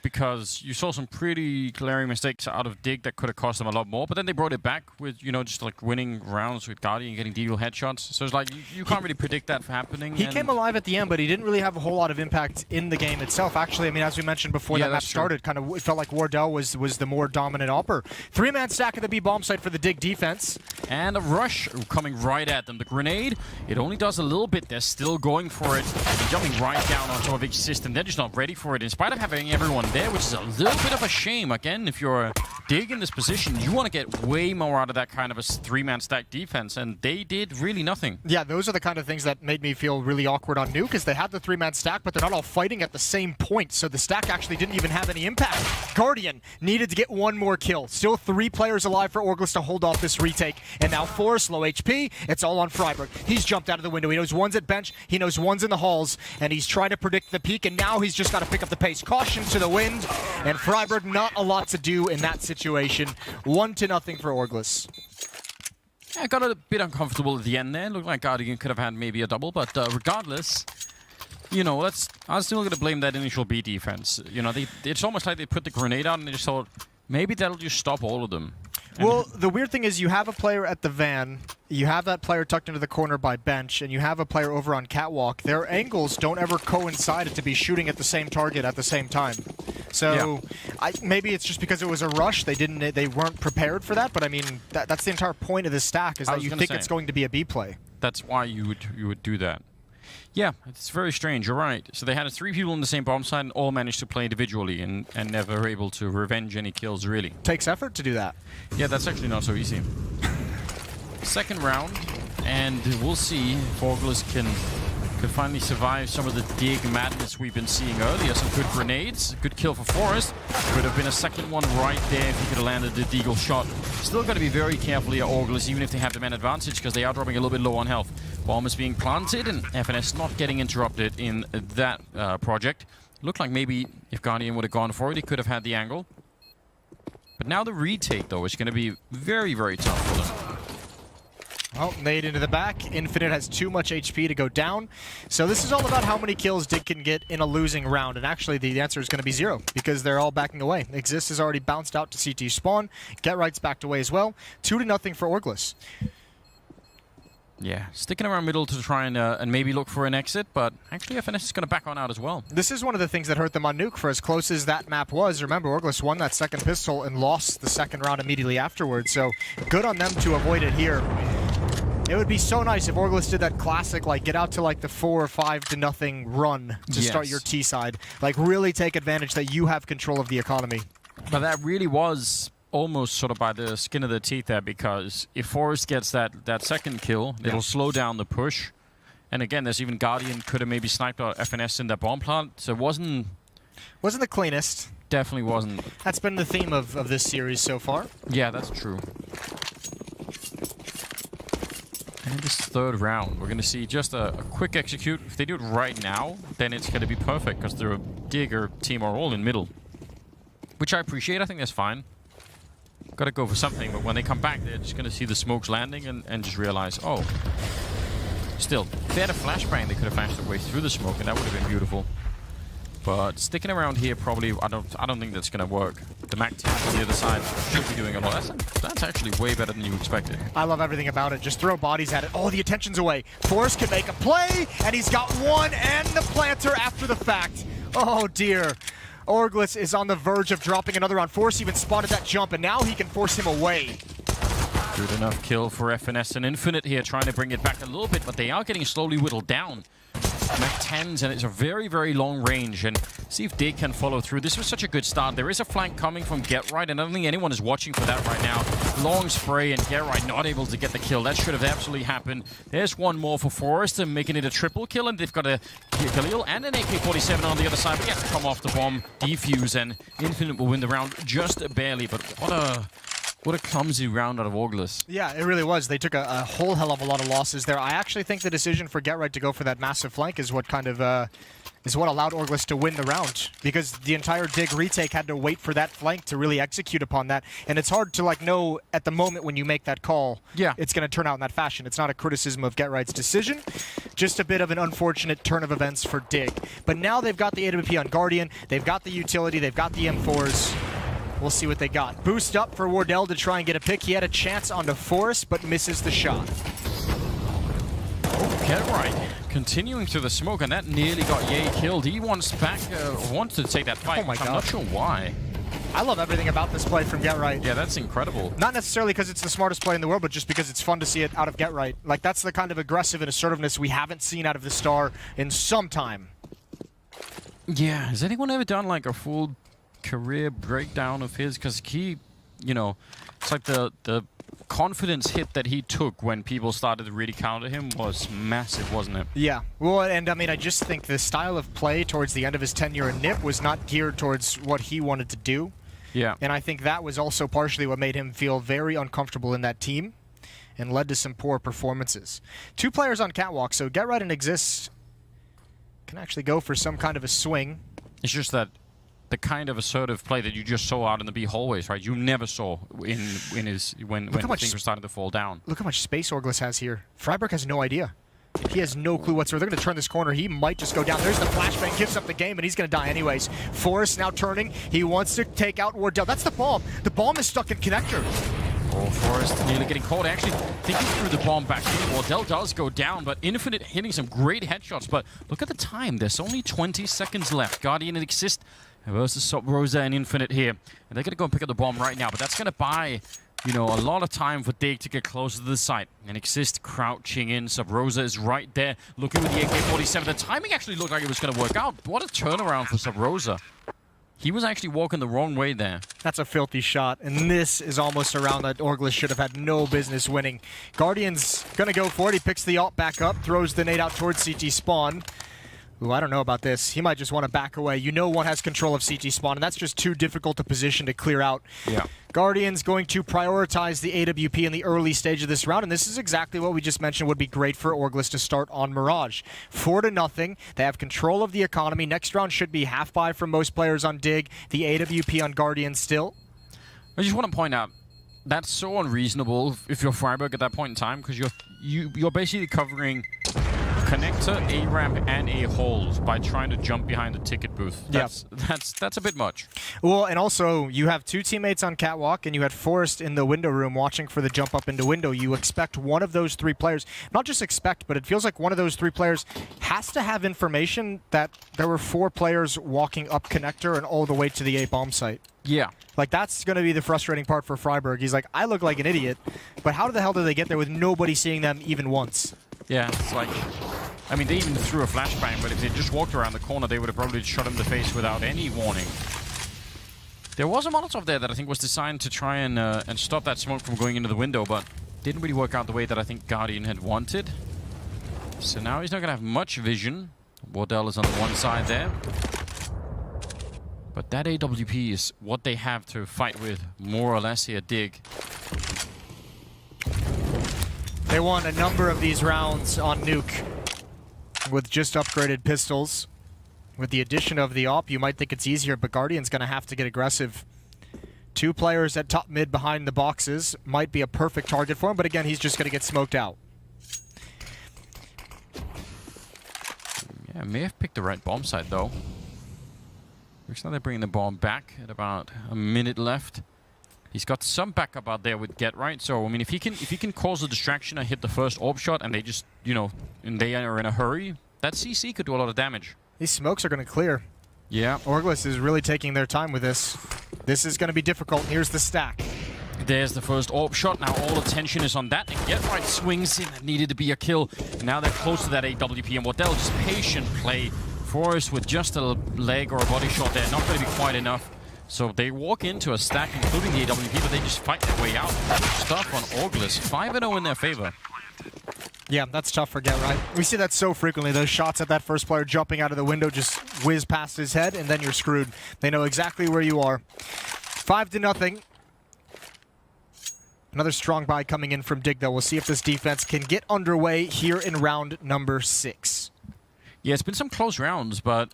because you saw some pretty glaring mistakes out of Dig that could have cost them a lot more, but then they brought it back with, you know, just like winning rounds with Guardian, getting deal headshots. So it's like, you can't really predict that happening. He came alive at the end, but he didn't really have a whole lot of impact in the game itself. Actually, I mean, as we mentioned before that match started, kind of it felt like Wardell was the more dominant opper. 3-man stack at the B bomb site for the Dig defense. And a rush coming right at them. The grenade, it only does a little bit. They're still going for it. They're jumping right down on top of each system. They're just not ready for it, in spite of having everyone there, which is a little bit of a shame. Again, if you're Dig in this position, you want to get way more out of that kind of a 3-man stack defense, and they did really nothing. Yeah, those are the kind of things that made me feel really awkward on Nuke, is they had the 3-man stack, but they're not all fighting at the same point, so the stack actually didn't even have any impact. Guardian needed to get one more kill. Still 3 players alive for Orgless to hold off this retake, and now Forrest, low HP, it's all on Freiburg. He's jumped out of the window. He knows one's at bench, he knows one's in the halls, and he's trying to predict the peak, and now he's just got to pick up the pace. Caution to the wind, and Freiburg not a lot to do in that situation. 1-0 for Orgless. I got a bit uncomfortable at the end there. Looked like Guardian could have had maybe a double, but regardless, you know, I'm still going to blame that initial B defense. You know, it's almost like they put the grenade out and they just thought, maybe that'll just stop all of them. Well, the weird thing is you have a player at the van, you have that player tucked into the corner by bench, and you have a player over on catwalk. Their angles don't ever coincide to be shooting at the same target at the same time. So maybe it's just because it was a rush, they weren't prepared for that, but I mean, that's the entire point of this stack, is that you think it's going to be a B play. That's why you would do that. Yeah, it's very strange, you're right. So they had 3 people in the same bomb site and all managed to play individually and never able to revenge any kills, really. Takes effort to do that. Yeah, that's actually not so easy. Second round, and we'll see if Orgless can finally survive some of the Dig madness we've been seeing earlier. Some good grenades, good kill for Forrest. Could have been a second one right there if he could have landed the deagle shot. Still got to be very careful here, Orgless, even if they have the man advantage, because they are dropping a little bit low on health. Bomb is being planted, and FNS not getting interrupted in that project. Looked like maybe if Guardian would have gone for it, he could have had the angle. But now the retake, though, is going to be very, very tough for them. Well, nade into the back. Infinite has too much HP to go down. So this is all about how many kills Dig can get in a losing round. And actually, the answer is going to be 0, because they're all backing away. Exist has already bounced out to CT spawn. Get Right's backed away as well. 2-0 for Orgless. Yeah, sticking around middle to try and maybe look for an exit, but actually FNS is going to back on out as well. This is one of the things that hurt them on Nuke. For as close as that map was, remember, Orgless won that second pistol and lost the second round immediately afterwards, so good on them to avoid it here. It would be so nice if Orgless did that classic, like, get out to like the 4 or 5-0 run to start your T side. Like, really take advantage that you have control of the economy. But that really was almost sort of by the skin of the teeth there, because if Forrest gets that second kill, it'll slow down the push. And again, there's even Guardian could have maybe sniped out FNS in that bomb plant, so it wasn't the cleanest. Definitely wasn't. That's been the theme of this series so far. Yeah, that's true. And in this third round, we're going to see just a quick execute. If they do it right now, then it's going to be perfect, because the Digger team are all in middle. Which I appreciate. I think that's fine. Got to go for something, but when they come back, they're just going to see the smokes landing and just realize, oh. Still, if they had a flashbang, they could have flashed their way through the smoke, and that would have been beautiful. But sticking around here, probably, I don't think that's going to work. The Mac team on the other side should be doing a lot. That's actually way better than you expected. I love everything about it. Just throw bodies at it. Oh, the attention's away. Forrest can make a play, and he's got one and the planter after the fact. Oh, dear. Orgless is on the verge of dropping another round. Forrest even spotted that jump, and now he can force him away. Good enough kill for FNS and Infinite here, trying to bring it back a little bit, but they are getting slowly whittled down. Mac 10s, and it's a very, very long range, and see if Dig can follow through. This was such a good start. There is a flank coming from Get Right, and I don't think anyone is watching for that right now. Long spray, and Get Right not able to get the kill. That should have absolutely happened. There's one more for Forrest, and making it a triple kill, and they've got a Khalil and an AK-47 on the other side, but he has to come off the bomb, defuse, and Infinite will win the round just barely, but what a clumsy round out of Orgless. Yeah, it really was. They took a whole hell of a lot of losses there. I actually think the decision for Get Right to go for that massive flank is what kind of is what allowed Orgless to win the round, because the entire Dig retake had to wait for that flank to really execute upon that, and it's hard to know at the moment when you make that call, it's going to turn out in that fashion. It's not a criticism of GetRight's decision, just a bit of an unfortunate turn of events for Dig. But now they've got the AWP on Guardian, they've got the utility, they've got the M4s. We'll see what they got. Boost up for Wardell to try and get a pick. He had a chance onto Forest, but misses the shot. GetRight continuing through the smoke, and that nearly got Ye killed. He wants to take that fight. Oh my God. I'm not sure why. I love everything about this play from GetRight. Yeah, that's incredible. Not necessarily because it's the smartest play in the world, but just because it's fun to see it out of GetRight. That's the kind of aggressive and assertiveness we haven't seen out of the star in some time. Yeah, has anyone ever done a full career breakdown of his? Because he, it's like the confidence hit that he took when people started to really counter him was massive, wasn't it? Yeah. Well, and I mean, I just think the style of play towards the end of his tenure in NIP was not geared towards what he wanted to do. Yeah. And I think that was also partially what made him feel very uncomfortable in that team and led to some poor performances. 2 players on Catwalk, so GetRight and Exist can actually go for some kind of a swing. It's just that the kind of assertive play that you just saw out in the B hallways, right? You never saw when things were starting to fall down. Look how much space Orgless has here. Freiburg has no idea. He has no clue whatsoever. They're going to turn this corner. He might just go down. There's the flashbang, gives up the game, and he's going to die anyways. Forrest now turning. He wants to take out Wardell. That's the bomb. The bomb is stuck in connector. Oh, Forrest nearly getting caught. Actually, thinking through the bomb back in. Wardell does go down, but Infinite hitting some great headshots. But look at the time. There's only 20 seconds left. Guardian and Exist versus Sub Rosa and Infinite here. And they're going to go and pick up the bomb right now, but that's going to buy, a lot of time for Dig to get closer to the site. And Exist crouching in. Sub Rosa is right there, looking with the AK-47. The timing actually looked like it was going to work out. What a turnaround for Sub Rosa. He was actually walking the wrong way there. That's a filthy shot, and this is almost a round that Orgless should have had no business winning. Guardian's going to go for it. He picks the ult back up, throws the nade out towards CT spawn. Ooh, I don't know about this. He might just want to back away. One has control of CT spawn, and that's just too difficult a position to clear out. Yeah. Guardian's going to prioritize the AWP in the early stage of this round, and this is exactly what we just mentioned would be great for Orgless to start on Mirage. 4-0. They have control of the economy. Next round should be half buy for most players on Dig. The AWP on Guardian still. I just want to point out, that's so unreasonable if you're Freiburg at that point in time, because you're basically covering connector, a ramp, and a hold by trying to jump behind the ticket booth. That's a bit much. Well, and also you have 2 teammates on Catwalk, and you had Forrest in the window room watching for the jump up into window. You expect one of those 3 players, not just expect, but it feels like one of those 3 players has to have information that there were 4 players walking up connector and all the way to the A bomb site. Yeah. That's going to be the frustrating part for Freiburg. He's like, I look like an idiot, but how the hell did they get there with nobody seeing them even once? Yeah, it's like, I mean, they even threw a flashbang, but if they just walked around the corner, they would have probably shot him in the face without any warning. There was a Molotov there that I think was designed to try and stop that smoke from going into the window, but didn't really work out the way that I think Guardian had wanted. So now he's not going to have much vision. Wardell is on the one side there. But that AWP is what they have to fight with, more or less here, Dig. They won a number of these rounds on Nuke with just upgraded pistols. With the addition of the AWP, you might think it's easier, but Guardian's going to have to get aggressive. 2 players at top mid behind the boxes might be a perfect target for him, but again, he's just going to get smoked out. Yeah, may have picked the right bomb site, though. Looks like they're bringing the bomb back at about a minute left. He's got some backup out there with GetRight, so I mean, if he can cause a distraction and hit the first AWP shot, and they just, and they are in a hurry, that CC could do a lot of damage. These smokes are going to clear. Yeah. Orgless is really taking their time with this. This is going to be difficult. Here's the stack. There's the first AWP shot. Now all attention is on that. And GetRight swings in. That needed to be a kill. And now they're close to that AWP. And Wardell, just patient play. Forrest with just a leg or a body shot there. Not going to be quite enough. So they walk into a stack, including the AWP, but they just fight their way out. Good stuff on Orgless. 5-0 in their favor. Yeah, that's tough for GetRight. We see that so frequently. Those shots at that first player jumping out of the window just whiz past his head, and then you're screwed. They know exactly where you are. 5-0. Another strong buy coming in from Dig, though. We'll see if this defense can get underway here in round number 6. Yeah, it's been some close rounds, but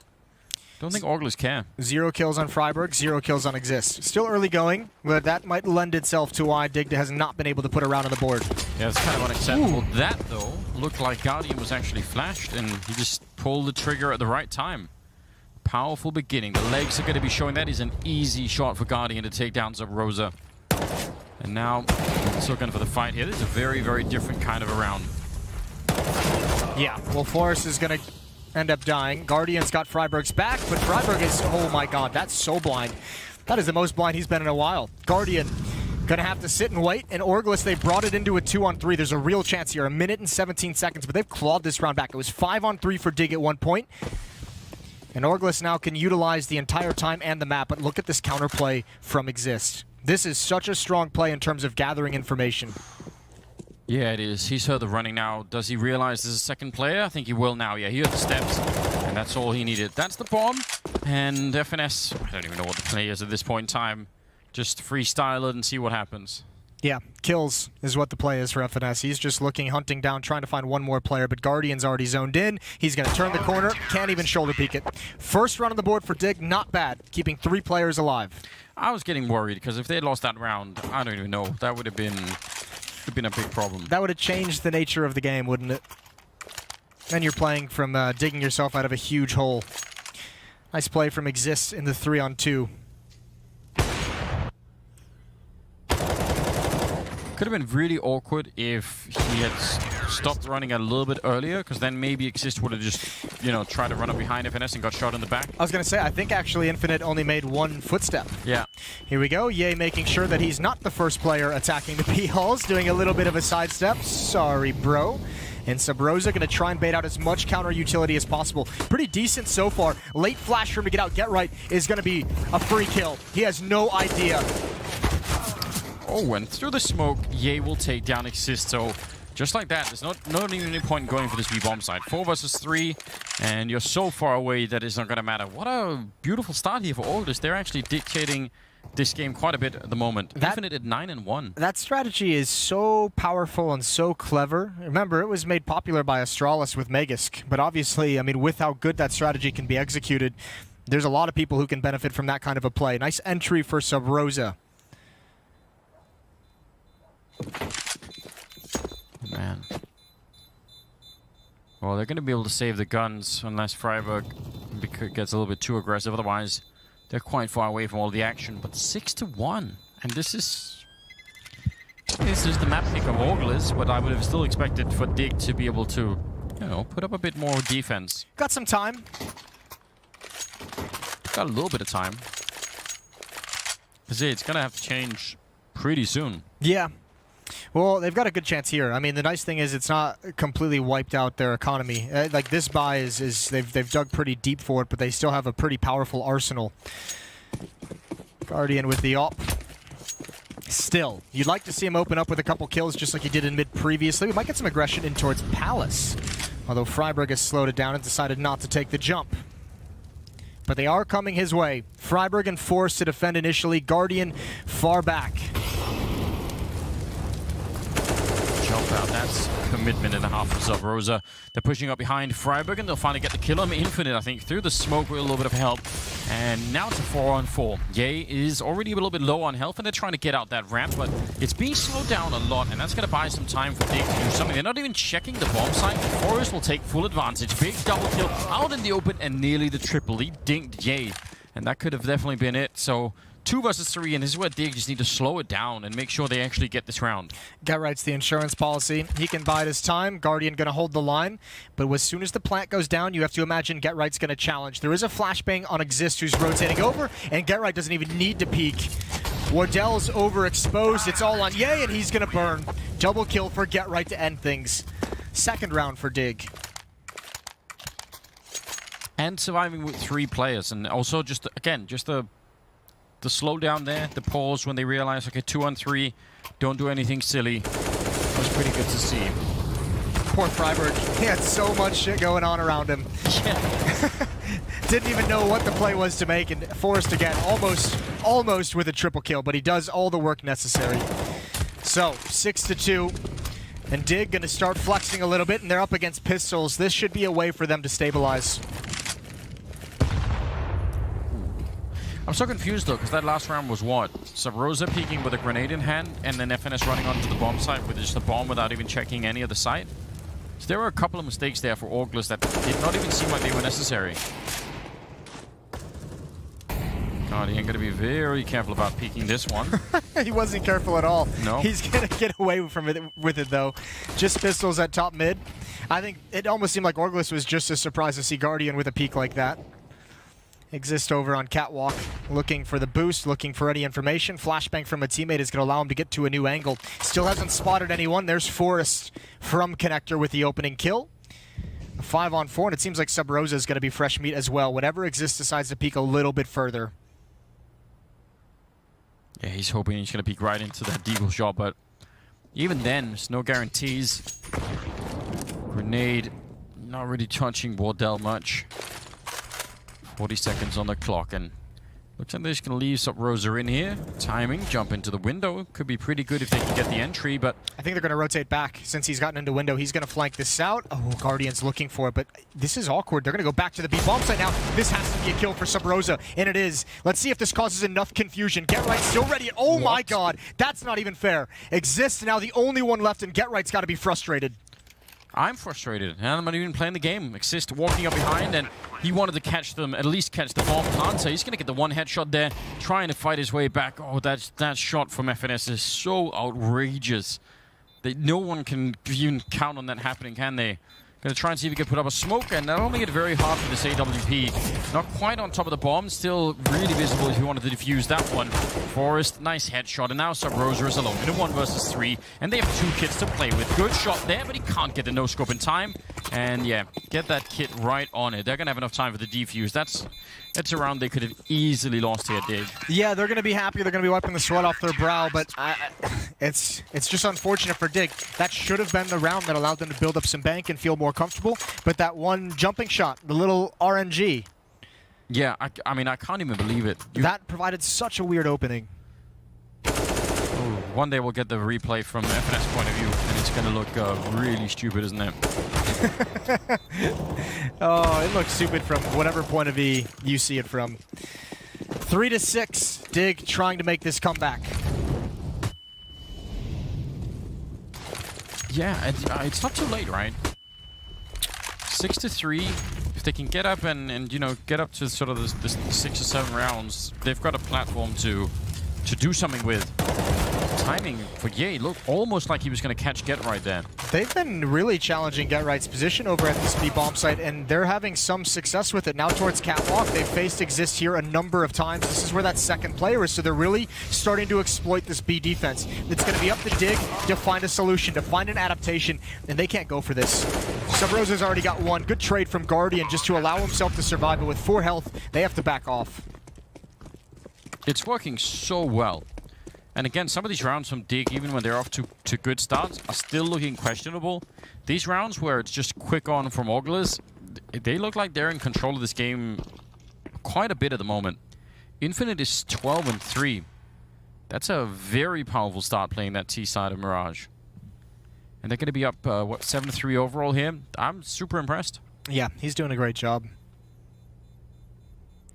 don't think Orgless care. 0 kills on Freiburg, 0 kills on Exist. Still early going, but that might lend itself to why Dignitas has not been able to put a round on the board. Yeah, it's kind of unacceptable. Ooh. That, though, looked like Guardian was actually flashed, and he just pulled the trigger at the right time. Powerful beginning. The legs are going to be showing that is an easy shot for Guardian to take down Sub-Rosa. And now, still going for the fight here. This is a very, very different kind of a round. Yeah, well, Forrest is going to end up dying. Guardian's got Freiburg's back, but Freiburg is... Oh my god, that's so blind. That is the most blind he's been in a while. Guardian gonna have to sit and wait, and Orgless, they brought it into a 2-on-3. There's a real chance here, 1 minute and 17 seconds, but they've clawed this round back. It was 5-on-3 for Dig at one point. And Orgless now can utilize the entire time and the map, but look at this counterplay from Exist. This is such a strong play in terms of gathering information. Yeah, it is. He's heard the running now. Does he realize there's a second player? I think he will now. Yeah, he heard the steps, and that's all he needed. That's the bomb, and FNS, I don't even know what the play is at this point in time. Just freestyle it and see what happens. Yeah, kills is what the play is for FNS. He's just looking, hunting down, trying to find one more player, but Guardian's already zoned in. He's going to turn the corner, can't even shoulder peek it. First run on the board for Dig, not bad, keeping 3 players alive. I was getting worried, because if they had lost that round, I don't even know. That would have been a big problem. That would have changed the nature of the game, wouldn't it? And you're playing from digging yourself out of a huge hole. Nice play from Exist in the 3-on-2. Could have been really awkward if he had stopped running a little bit earlier, because then maybe Exist would have just, you know, tried to run up behind FNS and got shot in the back. I was going to say, I think actually Infinite only made 1 footstep. Yeah. Here we go. Ye making sure that he's not the first player attacking the P-Halls, doing a little bit of a sidestep. Sorry, bro. And Sub-Rosa going to try and bait out as much counter utility as possible. Pretty decent so far. Late flash for him to get out. Get Right is going to be a free kill. He has no idea. Oh, and through the smoke, Ye will take down Exist. So just like that, there's not even any point in going for this B-bomb side. 4 versus 3, and you're so far away that it's not going to matter. What a beautiful start here for Orgless. They're actually dictating this game quite a bit at the moment. Infinite at 9-1. That strategy is so powerful and so clever. Remember, it was made popular by Astralis with Magisk, but obviously, I mean, with how good that strategy can be executed, there's a lot of people who can benefit from that kind of a play. Nice entry for Sub-Rosa. Man. Well, they're going to be able to save the guns unless Freiburg gets a little bit too aggressive. Otherwise, they're quite far away from all the action. But 6-1. And this is the map pick of Orgless, but I would have still expected for Dig to be able to, you know, put up a bit more defense. Got some time. Got a little bit of time. Because it's going to have to change pretty soon. Yeah. Well, they've got a good chance here. I mean, the nice thing is it's not completely wiped out their economy. Like, this buy is they've dug pretty deep for it, but they still have a pretty powerful arsenal. Guardian with the op. Still, you'd like to see him open up with a couple kills just like he did in mid previously. We might get some aggression in towards Palace. Although Freiburg has slowed it down and decided not to take the jump. But they are coming his way. Freiburg and forced to defend initially. Guardian far back. Jump out. That's commitment and a half for Sub-Rosa. They're pushing up behind Freiburg, and they'll finally get the kill on Infinite, I think, through the smoke with a little bit of help. And now it's a 4-on-4. Ye is already a little bit low on health, and they're trying to get out that ramp, but it's being slowed down a lot, and that's going to buy some time for Dig to do something. They're not even checking the bomb site. Forest will take full advantage. Big double kill out in the open, and nearly the triple. He dinked Ye, and that could have definitely been it. So 2 versus 3, and this is where Dig just need to slow it down and make sure they actually get this round. Get Right's the insurance policy. He can bide his time. Guardian going to hold the line. But as soon as the plant goes down, you have to imagine Get Right's going to challenge. There is a flashbang on Exist who's rotating over, and Get Right doesn't even need to peek. Wardell's overexposed. It's all on Ye, and he's going to burn. Double kill for Get Right to end things. Second round for Dig. And surviving with 3 players, and also just, again, just the slow down there, the pause when they realize, okay, 2-on-3, don't do anything silly. That was pretty good to see. Poor Freiburg. He had so much shit going on around him. Yeah. Didn't even know what the play was to make, and Forrest again, almost with a triple kill, but he does all the work necessary. So, 6-2. And Dig gonna start flexing a little bit, and they're up against pistols. This should be a way for them to stabilize. I'm so confused though, because that last round was what? Sub Rosa peeking with a grenade in hand, and then FNS running onto the bomb site with just a bomb without even checking any of the site. So there were a couple of mistakes there for Orgless that did not even seem like they were necessary. God, he ain't gonna be very careful about peeking this one. He wasn't careful at all. No. He's gonna get away from it with it though. Just pistols at top mid. I think it almost seemed like Orgless was just as surprised to see Guardian with a peek like that. Exist over on Catwalk, looking for the boost, looking for any information. Flashbang from a teammate is going to allow him to get to a new angle. Still hasn't spotted anyone. There's Forrest from Connector with the opening kill. A 5-on-4, and it seems like Sub Rosa is going to be fresh meat as well. Whatever Exist decides to peek a little bit further. Yeah, he's hoping he's going to peek right into that deagle shot, but even then, there's no guarantees. Grenade not really touching Wardell much. 40 seconds on the clock, and looks like they're just going to leave Sub Rosa in here. Timing, jump into the window. Could be pretty good if they can get the entry, but... I think they're going to rotate back. Since he's gotten into window, he's going to flank this out. Oh, Guardian's looking for it, but this is awkward. They're going to go back to the B bomb site now. This has to be a kill for Sub Rosa, and it is. Let's see if this causes enough confusion. Get Right still ready. Oh what? My God, that's not even fair. Exist now the only one left, and Get Right's got to be frustrated. I'm frustrated, and I'm not even playing the game. Exist walking up behind, and he wanted to catch them, at least catch the bomb planter. He's going to get the one headshot there, trying to fight his way back. Oh, that shot from FNS is so outrageous. No one can even count on that happening, can they? Going to try and see if he can put up a smoke, and that'll make it very hard for this AWP. Not quite on top of the bomb, still really visible if you wanted to defuse that one. Forrest, nice headshot, and now Sub Rosa is alone in a 1 versus 3, and they have 2 kits to play with. Good shot there, but he can't get the no-scope in time. And yeah, get that kit right on it. They're going to have enough time for the defuse. That's a round they could have easily lost here, Dig. Yeah, they're going to be happy. They're going to be wiping the sweat off their brow, but it's just unfortunate for Dig. That should have been the round that allowed them to build up some bank and feel more comfortable, but that one jumping shot, the little RNG. Yeah, I mean, I can't even believe it. That provided such a weird opening. Oh, one day we'll get the replay from FNS point of view, and it's going to look really stupid, isn't it? Oh, it looks stupid from whatever point of view you see it from. 3-6, Dig trying to make this comeback. Yeah, it's not too late, right? 6-3. If they can get up and you know, get up to sort of the 6 or 7 rounds, they've got a platform to do something with. Timing for Ye looked almost like he was going to catch Get Right there. They've been really challenging Get Right's position over at this B bomb site, and they're having some success with it. Now towards Catwalk, they've faced Exist here a number of times. This is where that second player is, so they're really starting to exploit this B defense. It's going to be up to Dig to find a solution, to find an adaptation, and they can't go for this. Sub Rosa's already got one. Good trade from Guardian just to allow himself to survive, but with 4 health, they have to back off. It's working so well. And again, some of these rounds from Dig, even when they're off to good starts, are still looking questionable. These rounds where it's just quick on from Orgless, they look like they're in control of this game quite a bit at the moment. Infinite is 12-3. That's a very powerful start playing that T side of Mirage. And they're going to be up, what, 7-3 overall here? I'm super impressed. Yeah, he's doing a great job.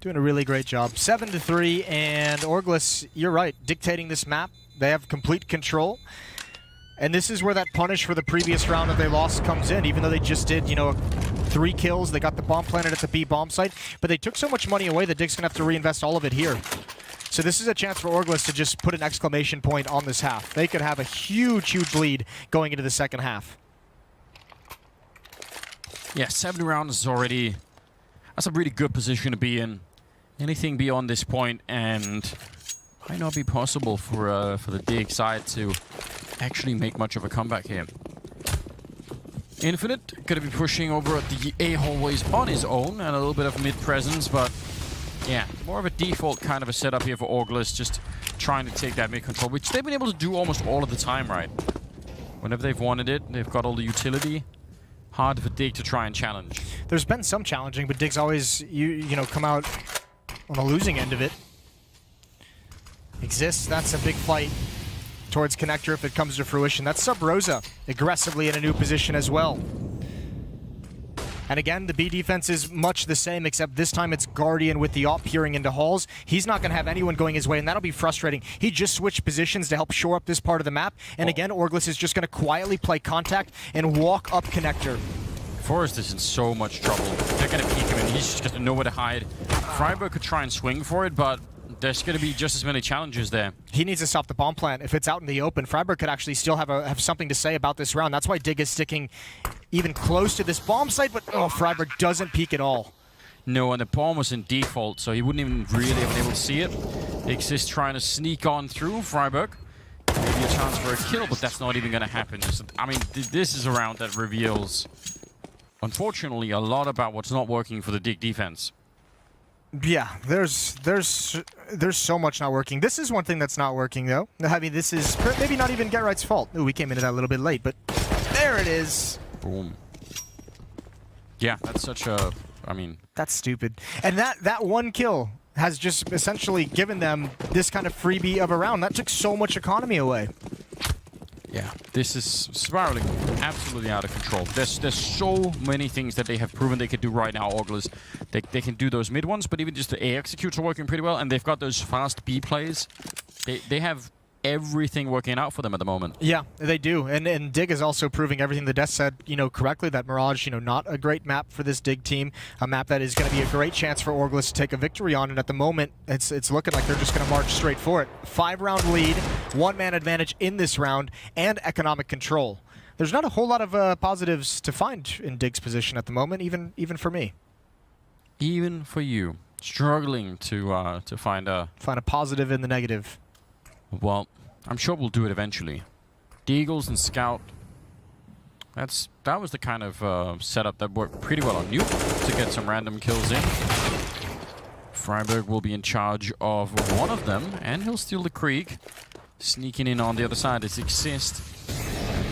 Doing a really great job. 7-3, and Orgless, you're right, dictating this map. They have complete control. And this is where that punish for the previous round that they lost comes in, even though they just did, you know, 3 kills. They got the bomb planted at the B bomb site, but they took so much money away that Dig's going to have to reinvest all of it here. So this is a chance for Orgless to just put an exclamation point on this half. They could have a huge, huge lead going into the second half. Yeah, 7 rounds is already... That's a really good position to be in. Anything beyond this point, and might not be possible for the Dig side to actually make much of a comeback here. Infinite going to be pushing over at the A hallways on his own, and a little bit of mid presence, but yeah, more of a default kind of a setup here for Orgless, just trying to take that mid control, which they've been able to do almost all of the time, right? Whenever they've wanted it, they've got all the utility. Hard for Dig to try and challenge. There's been some challenging, but Dig's always, you know, come out on the losing end of it. Exists, that's a big fight. towards connector if it comes to fruition. That's Sub Rosa aggressively in a new position as well. And again, the B defense is much the same, except this time it's Guardian with the op peering into halls. He's not going to have anyone going his way, and that'll be frustrating. He just switched positions to help shore up this part of the map. And again, Orgless is just going to quietly play contact and walk up connector. Forrest is in so much trouble. They're going to peek him, and he's just going to know where to hide. Freiburg could try and swing for it, but there's going to be just as many challenges there. He needs to stop the bomb plant. If it's out in the open, Freiburg could actually still have something to say about this round. That's why Dig is sticking even close to this bomb site, but Freiburg doesn't peek at all. No, and the bomb was in default, so he wouldn't even really have been able to see it. Exist trying to sneak on through Freiburg. Maybe a chance for a kill, but that's not even going to happen. I mean, this is a round that reveals, unfortunately, a lot about what's not working for the Dig defense. Yeah, there's so much not working. This is one thing that's not working, though. I mean, this is maybe not even Get Right's fault. Ooh, we came into that a little bit late, but there it is. Boom. Yeah, that's such a... I mean... That's stupid. And that one kill has just essentially given them this kind of freebie of a round. That took so much economy away. Yeah, this is spiraling absolutely out of control. There's so many things that they have proven they could do right now, Orgless. They can do those mid ones, but even just the A executes are working pretty well, and they've got those fast B plays. They have everything working out for them at the moment. Yeah, they do. And Dig is also proving everything the Death said, correctly, that Mirage, not a great map for this Dig team. A map that is going to be a great chance for Orgless to take a victory on, and at the moment, it's looking like they're just going to march straight for it. 5-round lead, 1-man advantage in this round, and economic control. There's not a whole lot of positives to find in Dig's position at the moment, even for me. Even for you. Struggling to find a positive in the negative. Well, I'm sure we'll do it eventually. The Eagles and Scout, that was the kind of setup that worked pretty well on Nuke to get some random kills in. Freiburg will be in charge of one of them, and he'll steal the Krieg. Sneaking in on the other side is Exist.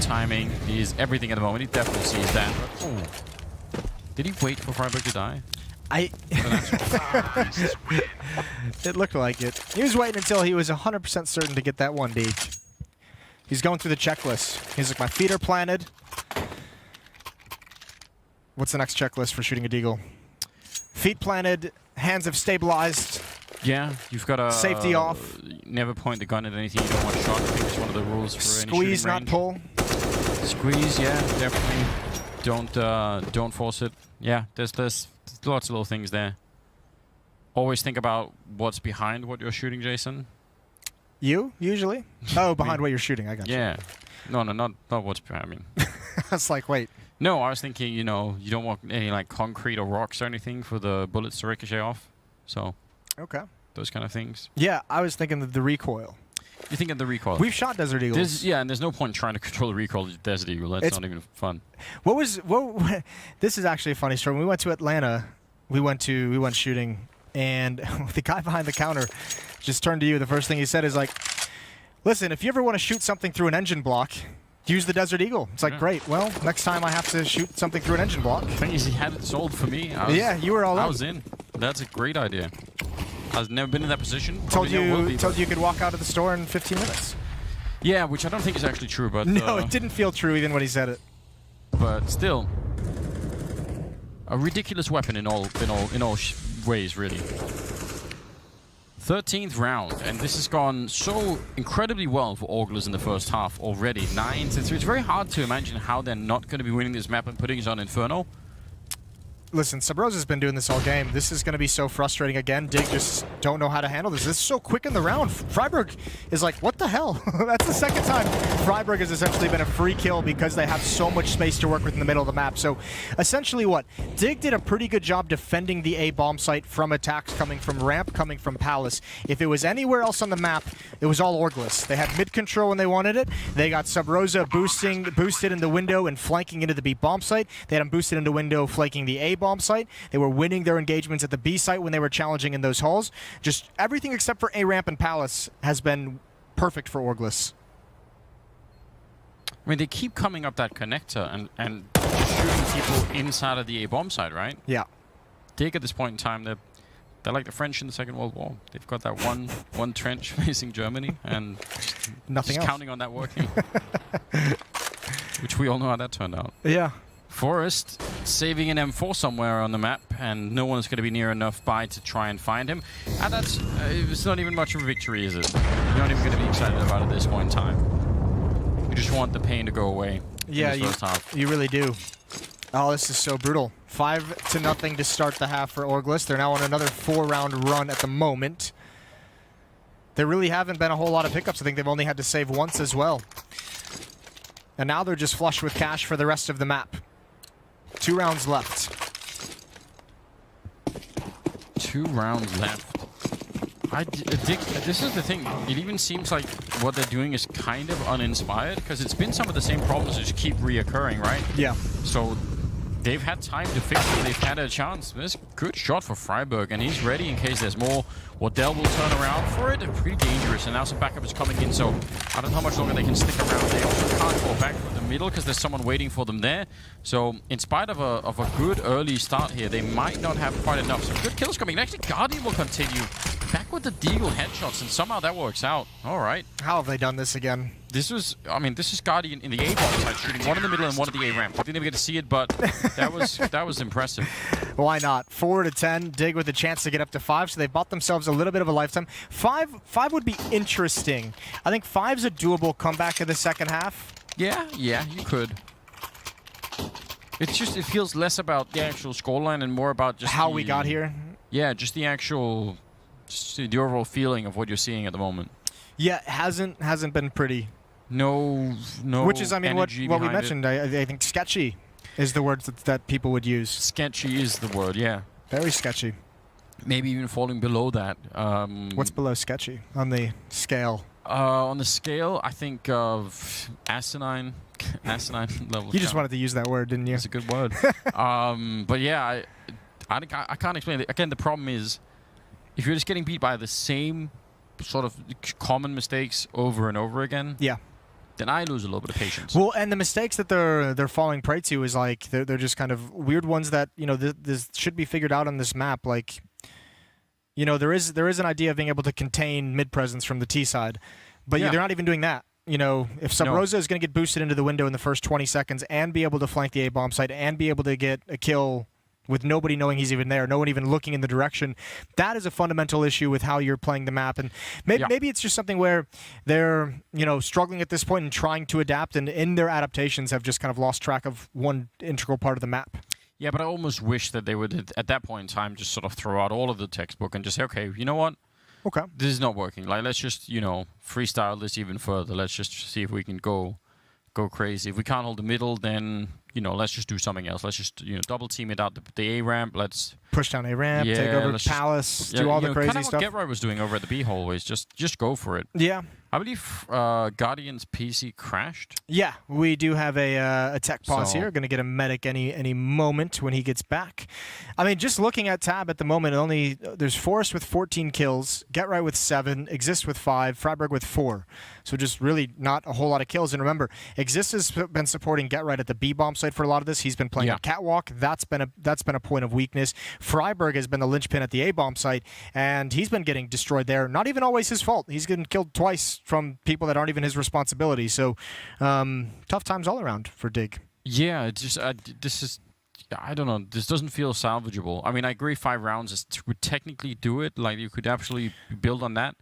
Timing is everything at the moment. He definitely sees that. But, did he wait for Freiburg to die? It looked like it. He was waiting until he was 100% certain to get that one D. He's going through the checklist. He's like, my feet are planted. What's the next checklist for shooting a deagle? Feet planted, hands have stabilized. Yeah, you've got to... Safety off. Never point the gun at anything you don't want shot. I think it's one of the rules for any shooting Squeeze, not range. pull. Squeeze, yeah, definitely. Don't force it. Yeah, there's lots of little things there. Always think about what's behind what you're shooting, Jason. You, usually? Oh, behind what you're shooting, I got you. Yeah. No, not what's behind. I mean... I was like, wait. No, I was thinking, you don't want any, like, concrete or rocks or anything for the bullets to ricochet off. So... Okay. Those kind of things. Yeah, I was thinking of the recoil. You think of the recoil? We've shot Desert Eagles. Yeah, and there's no point trying to control the recoil of Desert Eagle. That's not even fun. This is actually a funny story. When we went to Atlanta, we went shooting, and the guy behind the counter just turned to you. The first thing he said is like, listen, if you ever want to shoot something through an engine block, use the Desert Eagle. It's like, great. Well, next time I have to shoot something through an engine block. The thing is, he had it sold for me. Yeah, you were all in. I was in. That's a great idea. I've never been in that position. Told you could walk out of the store in 15 minutes. Yeah, which I don't think is actually true, but... No, it didn't feel true even when he said it. But still, a ridiculous weapon in all ways, really. 13th round, and this has gone so incredibly well for Orgless in the first half already. 9 since it's very hard to imagine how they're not going to be winning this map and putting it on Inferno. Listen, Sub Rosa's been doing this all game. This is going to be so frustrating again. Dig just don't know how to handle this. This is so quick in the round. Freiburg is like, what the hell? That's the second time Freiburg has essentially been a free kill because they have so much space to work with in the middle of the map. So essentially what? Dig did a pretty good job defending the A bomb site from attacks coming from ramp, coming from Palace. If it was anywhere else on the map, it was all Orgless. They had mid control when they wanted it. They got Sub Rosa boosted in the window and flanking into the B bomb site. They had him boosted into window, flanking the A bomb site. They were winning their engagements at the B site when they were challenging in those halls. Just everything except for A ramp and Palace has been perfect for Orgless. I mean, they keep coming up that connector and just shooting people inside of the A bomb site, right? Yeah. Dig at this point in time, they're They're like the French in the Second World War. They've got that one trench facing Germany, and nothing else. Counting on that working. Which we all know how that turned out. Yeah. Forrest saving an M4 somewhere on the map, and no one is going to be near enough by to try and find him. And that's it's not even much of a victory, is it? You're not even going to be excited about it at this point in time. You just want the pain to go away. Yeah, in this first half. You really do. Oh, this is so brutal. 5-0 to start the half for Orgless. They're now on another 4-round run at the moment. There really haven't been a whole lot of pickups. I think they've only had to save once as well. And now they're just flush with cash for the rest of the map. 2 rounds left. 2 rounds left. This is the thing. It even seems like what they're doing is kind of uninspired, because it's been some of the same problems that just keep reoccurring, right? Yeah. So they've had time to fix it. They've had a chance. There's a good shot for Freiburg, and he's ready in case there's more. Waddell will turn around for it. Pretty dangerous, and now some backup is coming in, so I don't know how much longer they can stick around. They also can't fall back from the middle because there's someone waiting for them there. So in spite of a good early start here, they might not have quite enough. Some good kills coming. Actually, Guardian will continue. Back with the Deagle headshots, and somehow that works out. All right. How have they done this again? This is Guardian in the A-bomb side, shooting one in the middle and one at the A-ramp. I didn't even get to see it, but that was impressive. Why not? 4-10. Dig with a chance to get up to 5, so they bought themselves a little bit of a lifetime. 5 would be interesting. I think 5's a doable comeback in the second half. Yeah, you could. It's just, it feels less about the actual scoreline and more about just how we got here. Yeah, just the actual, just the overall feeling of what you're seeing at the moment. Yeah, it hasn't been pretty. No. Which is, I mean, what we behind mentioned. I think sketchy is the word that people would use. Sketchy is the word, yeah. Very sketchy. Maybe even falling below that. What's below sketchy on the scale? On the scale, I think of asinine level. You just wanted to use that word, didn't you? It's a good word. But yeah, I can't explain it. Again, the problem is, if you're just getting beat by the same sort of common mistakes over and over again, yeah, then I lose a little bit of patience. Well, and the mistakes that they're falling prey to is like they're just kind of weird ones that, you know, this should be figured out on this map. Like, you know, there is an idea of being able to contain mid presence from the T side, but they're not even doing that. You know, if Sub Rosa is going to get boosted into the window in the first 20 seconds and be able to flank the A-bomb site and be able to get a kill with nobody knowing he's even there, no one even looking in the direction, that is a fundamental issue with how you're playing the map. And maybe it's just something where they're, you know, struggling at this point and trying to adapt, and in their adaptations have just kind of lost track of one integral part of the map. Yeah, but I almost wish that they would, at that point in time, just sort of throw out all of the textbook and just say, okay, you know what? Okay. This is not working. Like, let's just, you know, freestyle this even further. Let's just see if we can go crazy. If we can't hold the middle, then, you know, let's just do something else. Let's just, you know, double team it out the A-ramp. Let's push down A-ramp, take over Palace, do all the crazy stuff. Kind of what Getright was doing over at the B hole is just go for it. Yeah. I believe Guardian's PC crashed. Yeah, we do have a tech pause here. Going to get a medic any moment when he gets back. I mean, just looking at Tab at the moment, there's Forrest with 14 kills, Getright with 7, Exist with 5, Freiburg with 4. So just really not a whole lot of kills. And remember, Exist has been supporting Getright at the B-bomb site for a lot of this. He's been playing at Catwalk. That's been a point of weakness. Freiburg has been the linchpin at the A-bomb site, and he's been getting destroyed there. Not even always his fault. He's getting killed twice from people that aren't even his responsibility. So tough times all around for Dig. Yeah, it's just I don't know. This doesn't feel salvageable. I mean, I agree 5 rounds would technically do it. Like, you could absolutely build on that.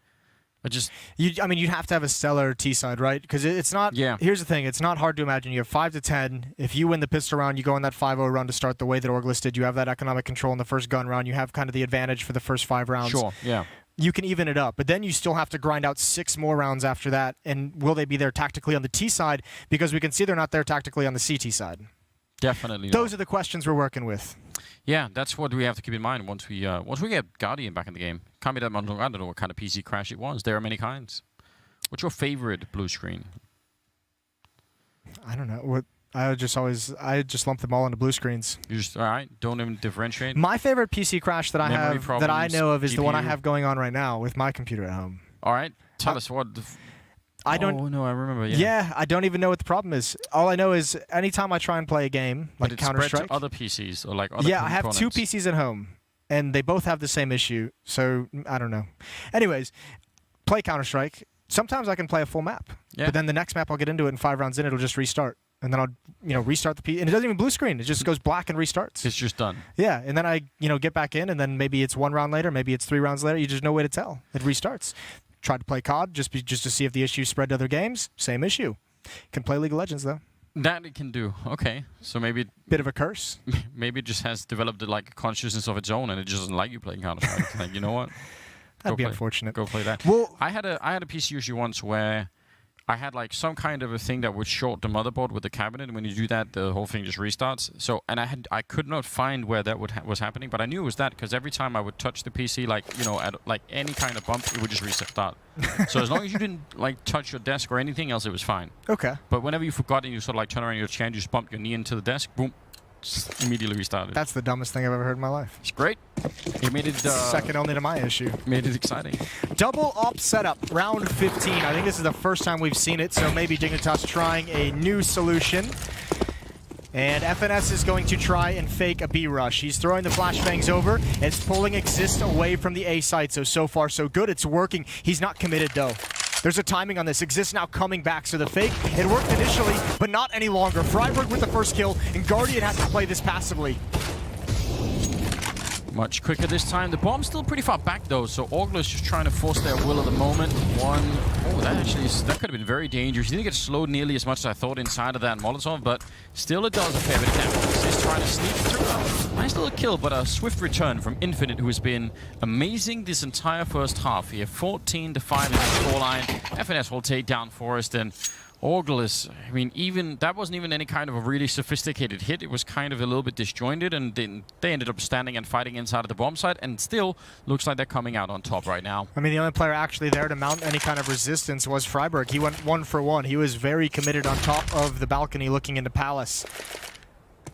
I mean, you'd have to have a stellar T side, right? Because it's not. Yeah. Here's the thing: it's not hard to imagine. You have 5-10. If you win the pistol round, you go on that 5-0 run to start the way that Orgless did. You have that economic control in the first gun round. You have kind of the advantage for the first 5 rounds. Sure. Yeah. You can even it up, but then you still have to grind out 6 more rounds after that. And will they be there tactically on the T side? Because we can see they're not there tactically on the CT side. Definitely. Those are the questions we're working with. Yeah, that's what we have to keep in mind once we get Guardian back in the game. Can't be that much longer. I don't know what kind of PC crash it was. There are many kinds. What's your favorite blue screen? I don't know. I just lump them all into blue screens. You just all right? Don't even differentiate. My favorite PC crash that I know of is GPU. The one I have going on right now with my computer at home. All right, tell us what. I don't. Oh no, I remember. Yeah, I don't even know what the problem is. All I know is anytime I try and play a game like Counter-Strike, to other PCs or like other I have 2 PCs at home. and they both have the same issue. So I don't know. Anyways, play Counter-Strike. Sometimes I can play a full map, but then the next map I'll get into it, and 5 rounds in, it'll just restart. And then I'll, restart the piece. And it doesn't even blue screen. It just goes black and restarts. It's just done. Yeah, and then I, get back in, and then maybe it's 1 round later, maybe it's 3 rounds later. You just no way to tell. It restarts. Tried to play COD just to see if the issue spread to other games. Same issue. Can play League of Legends, though. That it can do. Okay. So maybe... Bit of a curse. Maybe it just has developed a consciousness of its own, and it just doesn't like you playing Counter-Strike. Like, you know what? That'd be unfortunate. Go play that. Well, I had a PC issue once where I had some kind of a thing that would short the motherboard with the cabinet, and when you do that, the whole thing just restarts. So, and I could not find where that was happening, but I knew it was that because every time I would touch the PC, at any kind of bump, it would just restart. So as long as you didn't touch your desk or anything else, it was fine. Okay. But whenever you forgot and you sort of turn around your chair and you just bump your knee into the desk, boom. Just immediately restarted. That's the dumbest thing I've ever heard in my life. It's great. It made it second only to my issue. Made it exciting. Double op setup, round 15. I think this is the first time we've seen it, so maybe Dignitas trying a new solution. And FNS is going to try and fake a B rush. He's throwing the flashbangs over. It's pulling Exist away from the A side, so far so good. It's working. He's not committed though. There's a timing on this. Exist now coming back, so the fake, it worked initially, but not any longer. Freiburg with the first kill, and Guardian has to play this passively. Much quicker this time. The bomb's still pretty far back, though, so Orgless just trying to force their will at the moment. That could have been very dangerous. He didn't get slowed nearly as much as I thought inside of that Molotov, but still it does a fair bit of damage. He's trying to sneak through. Nice little kill, but a swift return from Infinite, who has been amazing this entire first half here. 14-5 in the scoreline. FNS will take down Forest, and Orgless, I mean, that wasn't even any kind of a really sophisticated hit. It was kind of a little bit disjointed, and then they ended up standing and fighting inside of the bomb site, and still looks like they're coming out on top right now. I mean, the only player actually there to mount any kind of resistance was Freiburg. He went 1 for 1. He was very committed on top of the balcony looking into Palace.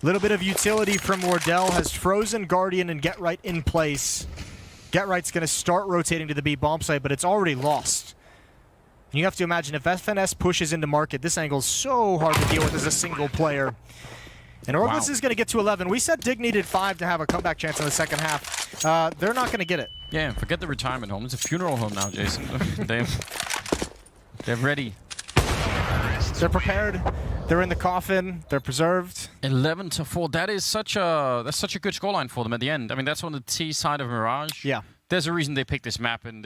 Little bit of utility from Wardell has frozen Guardian and Get Right in place. Get Right's going to start rotating to the B bomb site, but it's already lost. And you have to imagine if FNS pushes into market, this angle is so hard to deal with as a single player. And Orgless is going to get to 11. We said Dig needed 5 to have a comeback chance in the second half. They're not going to get it. Yeah, forget the retirement home. It's a funeral home now, Jason. They're ready. They're prepared. They're in the coffin. They're preserved. 11-4. That's such a good scoreline for them at the end. I mean, that's on the T side of Mirage. Yeah. There's a reason they picked this map, and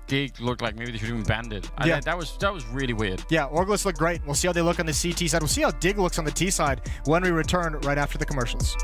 Dig looked like maybe they should have banned it. Yeah. That was really weird. Yeah, Orgless looked great. We'll see how they look on the CT side. We'll see how Dig looks on the T side when we return right after the commercials.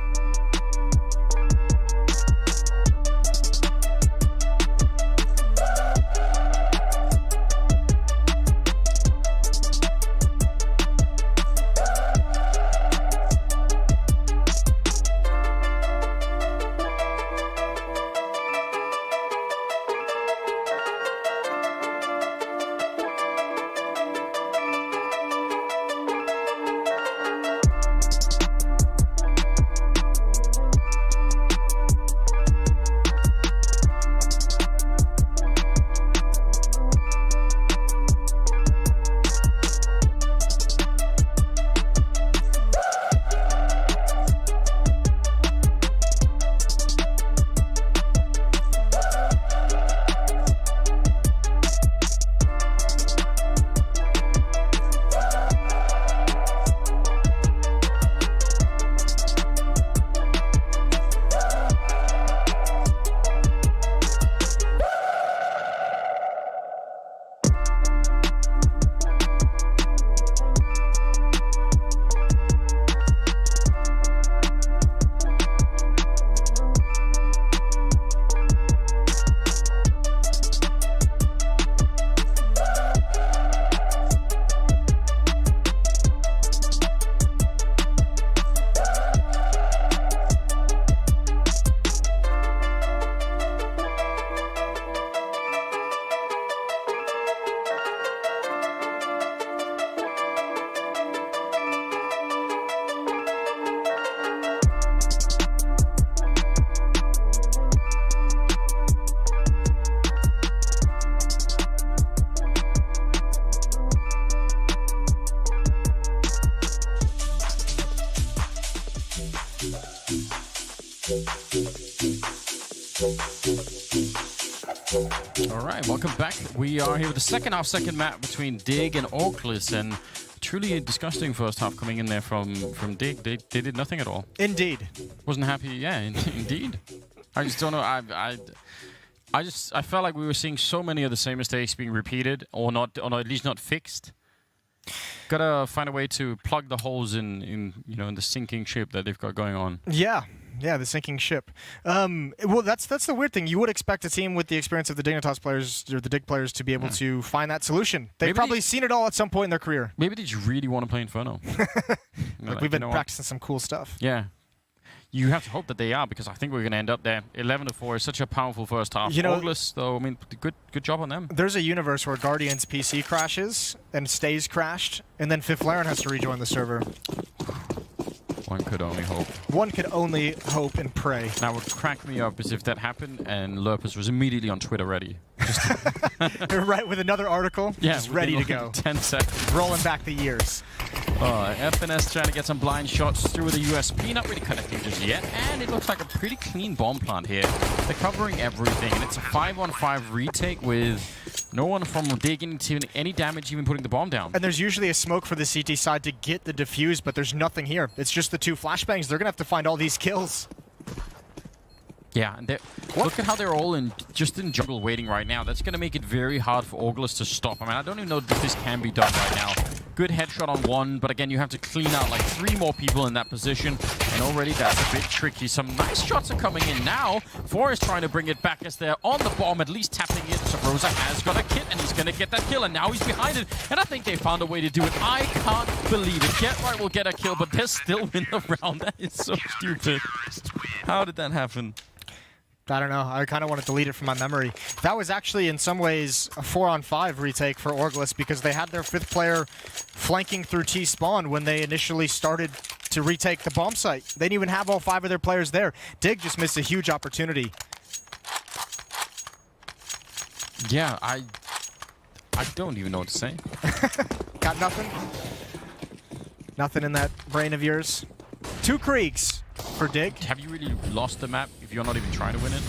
All right, welcome back. We are here with the second map between Dig and Orgless, and truly a disgusting first half coming in there from Dig. They did nothing at all. Indeed. Wasn't happy. Yeah, indeed. I just don't know. I felt like we were seeing so many of the same mistakes being repeated, or at least not fixed. Gotta find a way to plug the holes in the sinking ship that they've got going on. Yeah, the sinking ship. Well, that's the weird thing. You would expect a team with the experience of the Dignitas players or the Dig players to be able to find that solution. They've probably seen it all at some point in their career. Maybe they just really want to play Inferno. Like we've been practicing some cool stuff. Yeah. You have to hope that they are, because I think we're going to end up there. 11-4 is such a powerful first half. Orgless, though, I mean, good job on them. There's a universe where Guardian's PC crashes and stays crashed, and then Fifth Laren has to rejoin the server. One could only hope. One could only hope and pray. Now, what would crack me up is if that happened and Lurpus was immediately on Twitter ready. Right, with another article, just ready to go. 10 seconds. Rolling back the years. FNS trying to get some blind shots through the USP, not really connecting just yet, and it looks like a pretty clean bomb plant here. They're covering everything, and it's a 5-on-5 retake with no one from digging into any damage, even putting the bomb down. And there's usually a smoke for the CT side to get the defuse, but there's nothing here. It's just the two flashbangs. They're going to have to find all these kills. Yeah, and look at how they're all just in jungle waiting right now. That's going to make it very hard for Orgless to stop. I mean, I don't even know if this can be done right now. Good headshot on one, but again, you have to clean out like 3 more people in that position, and already that's a bit tricky. Some nice shots are coming in now. Forrest trying to bring it back as they're on the bomb, at least tapping it. So Rosa has got a kit, and he's going to get that kill, and now he's behind it, and I think they found a way to do it. I can't believe it. Get right will get a kill, but they're still in the round. That is so stupid. How did that happen? I don't know. I kind of want to delete it from my memory. That was actually, in some ways, a 4-on-5 retake for Orgless because they had their 5th player flanking through T-spawn when they initially started to retake the bomb site. They didn't even have all 5 of their players there. Dig just missed a huge opportunity. Yeah, I don't even know what to say. Got nothing? Nothing in that brain of yours? 2 Kriegs for Dig. Have you really lost the map if you're not even trying to win it?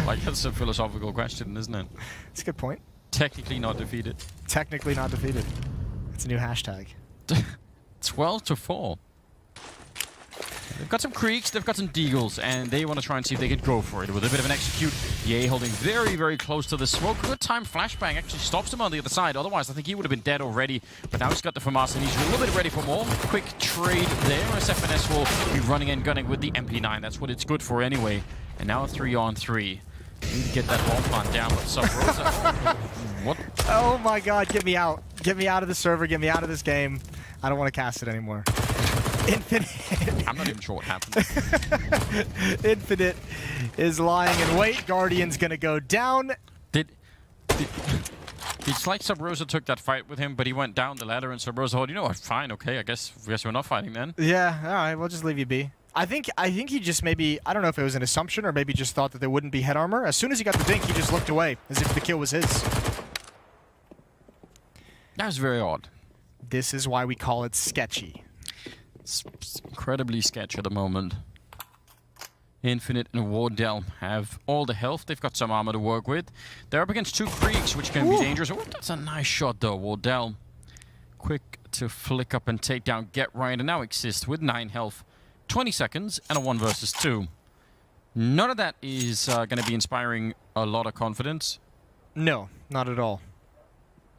Like, that's a philosophical question, isn't it? That's a good point. Technically not defeated. Technically not defeated. It's a new hashtag. 12-4. They've got some Creeks, they've got some Deagles, and they want to try and see if they can go for it with a bit of an execute. Ye holding very, very close to the smoke. Good time flashbang actually stops him on the other side. Otherwise, I think he would have been dead already. But now he's got the FAMAS, and he's a little bit ready for more. Quick trade there as FNS will be running and gunning with the MP9. That's what it's good for anyway. And now a 3-on-3. Need to get that bomb plant down, but Sub Rosa. What? Oh my god, get me out. Get me out of the server, get me out of this game. I don't want to cast it anymore. Infinite. I'm not even sure what happened. Infinite is lying in wait. Guardian's gonna go down. It's like Sub Rosa took that fight with him, but he went down the ladder and Sub Rosa, you know what, fine, okay, I guess we're not fighting then. Yeah, alright, we'll just leave you be. I think he just maybe, I don't know if it was an assumption or maybe just thought that there wouldn't be head armor. As soon as he got the dink, he just looked away, as if the kill was his. That was very odd. This is why we call it sketchy. It's incredibly sketchy at the moment. Infinite and Wardell have all the health. They've got some armor to work with. They're up against 2 Creeks, which can be dangerous. Oh, that's a nice shot, though. Wardell, quick to flick up and take down Get Right, and now exists with 9 health. 20 seconds and a 1 versus 2. None of that is going to be inspiring a lot of confidence. No, not at all.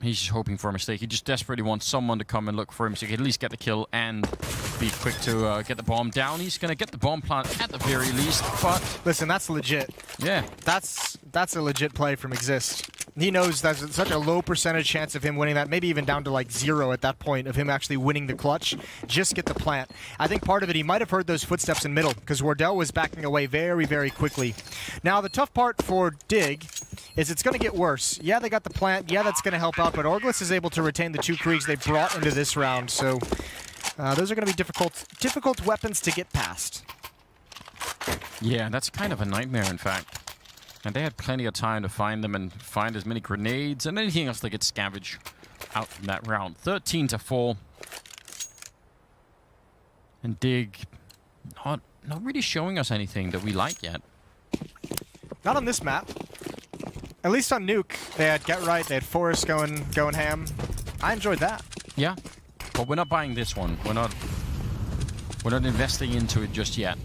He's just hoping for a mistake. He just desperately wants someone to come and look for him so he can at least get the kill and be quick to get the bomb down. He's going to get the bomb plant at the very least, but... Listen, that's legit. Yeah. That's a legit play from Exist. He knows there's such a low percentage chance of him winning that, maybe even down to like 0 at that point, of him actually winning the clutch. Just get the plant. I think part of it, he might have heard those footsteps in middle, because Wardell was backing away very, very quickly. Now, the tough part for Dig is it's going to get worse. Yeah, they got the plant. Yeah, that's going to help out, but Orgless is able to retain the 2 Kriegs they brought into this round, so those are going to be difficult weapons to get past. Yeah, that's kind of a nightmare, in fact. And they had plenty of time to find them and find as many grenades and anything else they could scavenge out from that round. 13-4. And Dig not really showing us anything that we like yet. Not on this map. At least on Nuke, they had Get Right, they had Forest going ham. I enjoyed that. Yeah, but we're not buying this one. We're not investing into it just yet.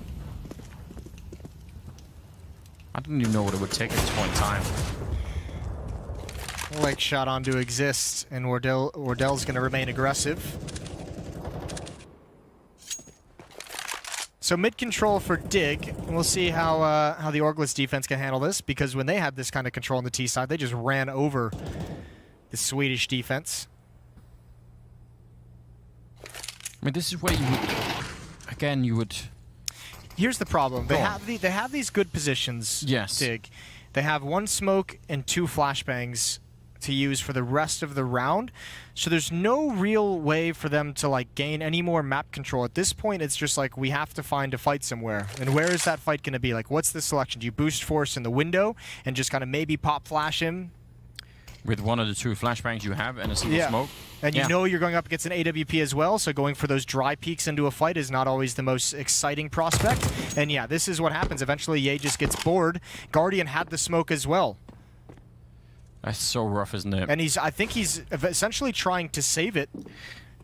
I don't even know what it would take at this point in time. Like shot on to exist, and Ordell's going to remain aggressive. So mid control for Dig, and we'll see how the Orgless defense can handle this, because when they had this kind of control on the T side, they just ran over the Swedish defense. I mean, this is where you would, again, you would. Here's the problem: they have these good positions. Yes. Dig. They have 1 smoke and 2 flashbangs to use for the rest of the round, so there's no real way for them to like gain any more map control. At this point, it's just like we have to find a fight somewhere. And where is that fight going to be? Like, what's the selection? Do you boost Force in the window and just kind of maybe pop flash him? With one of the 2 flashbangs you have and a single smoke. And you know you're going up against an AWP as well, so going for those dry peeks into a fight is not always the most exciting prospect. And yeah, this is what happens. Eventually, Ye just gets bored. Guardian had the smoke as well. That's so rough, isn't it? And I think he's essentially trying to save it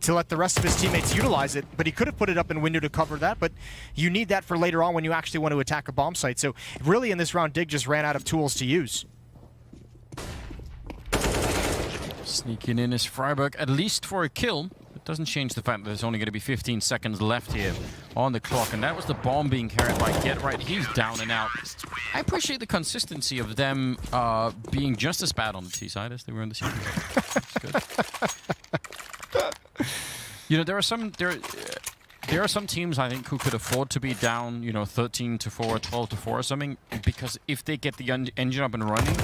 to let the rest of his teammates utilize it, but he could have put it up in window to cover that, but you need that for later on when you actually want to attack a bomb site. So really in this round, Dig just ran out of tools to use. Sneaking in is Freiburg, at least for a kill. It doesn't change the fact that there's only going to be 15 seconds left here on the clock, and that was the bomb being carried by Get Right. He's down and out. I appreciate the consistency of them being just as bad on the T side as they were on the C side. That's good. You know, there are some teams I think who could afford to be down, you know, 13-4, 12-4 or something, because if they get the engine up and running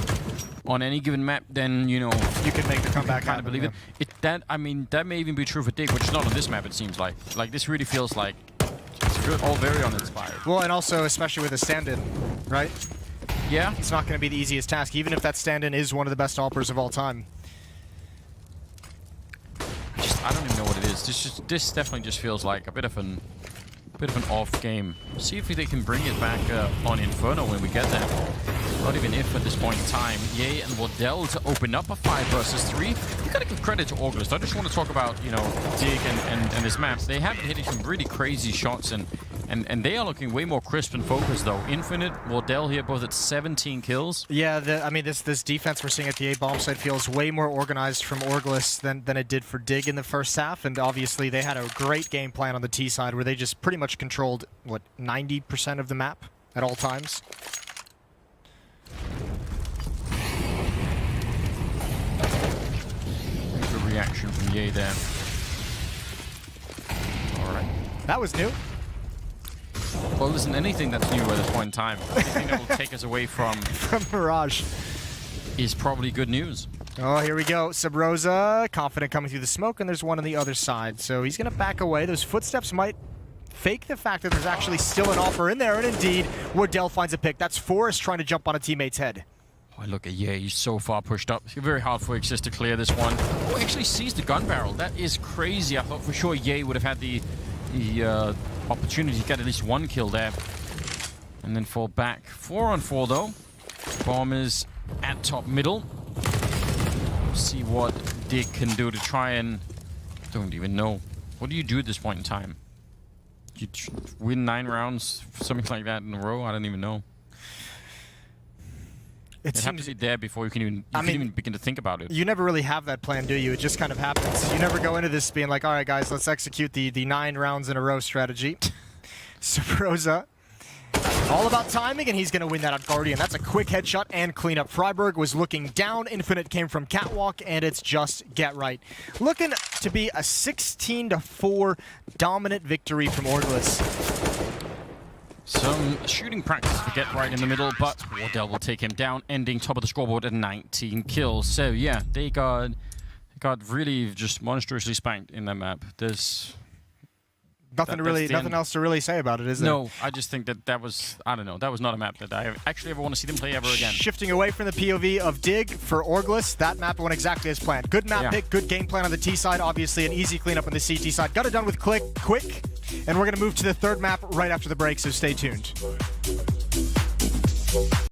on any given map, then, you know, you can make the comeback. Kind of believe it. I mean, that may even be true for Dig, which is not on this map. It seems like this really feels like it's good, all very uninspired. Well, and also especially with a stand-in, right? Yeah, it's not going to be the easiest task, even if that stand-in is one of the best AWPers of all time. I don't even know what it is. This definitely just feels like a bit of an off game. See if they can bring it back on Inferno when we get there. Not even if at this point in time. Ye and Wardell to open up a 5 versus 3. You gotta give credit to Orgless. I just want to talk about, you know, Dig and his maps. They have been hitting some really crazy shots, and they are looking way more crisp and focused though. Infinite, Wardell here both at 17 kills. Yeah, I mean this defense we're seeing at the A bomb site feels way more organized from Orgless than it did for Dig in the first half, and obviously they had a great game plan on the T side where they just pretty much controlled, what, 90% of the map at all times. Good reaction from Ye there. Alright. That was new. Well, listen, anything that's new at this point in time, anything that will take us away from Mirage is probably good news. Oh, here we go. Subrosa, confident coming through the smoke, and there's one on the other side. So he's going to back away. Those footsteps might fake the fact that there's actually still an offer in there, and indeed, Wardell finds a pick. That's Forrest trying to jump on a teammate's head. Oh, look at Ye, he's so far pushed up. It's very hard for Exist to clear this one. Oh, he actually sees the gun barrel. That is crazy. I thought for sure Ye would have had the opportunity to get at least 1 kill there. And then fall back. 4-on-4 though. Bomb is at top middle. See what Dig can do to try and... Don't even know. What do you do at this point in time? You win 9 rounds, something like that in a row? I don't even know. It has to be there before you can even begin to think about it. You never really have that plan, do you? It just kind of happens. You never go into this being like, all right, guys, let's execute the 9 rounds in a row strategy. Subrosa, all about timing, and he's going to win that on Guardian. That's a quick headshot and cleanup. Freiburg was looking down. Infinite came from Catwalk, and it's just Get Right. Looking to be a 16-4 dominant victory from Orgless. Some shooting practice for Get Right in the middle, but Wardell will take him down, ending top of the scoreboard at 19 kills. So yeah, they got really just monstrously spanked in that map. There's nothing else to really say about it, is there? No, I just think that was, I don't know, that was not a map that I actually ever want to see them play ever again. Shifting away from the POV of Dig for Orgless, that map went exactly as planned. Good map pick, good game plan on the T side, obviously an easy cleanup on the CT side. Got it done with quick, and we're going to move to the third map right after the break, so stay tuned.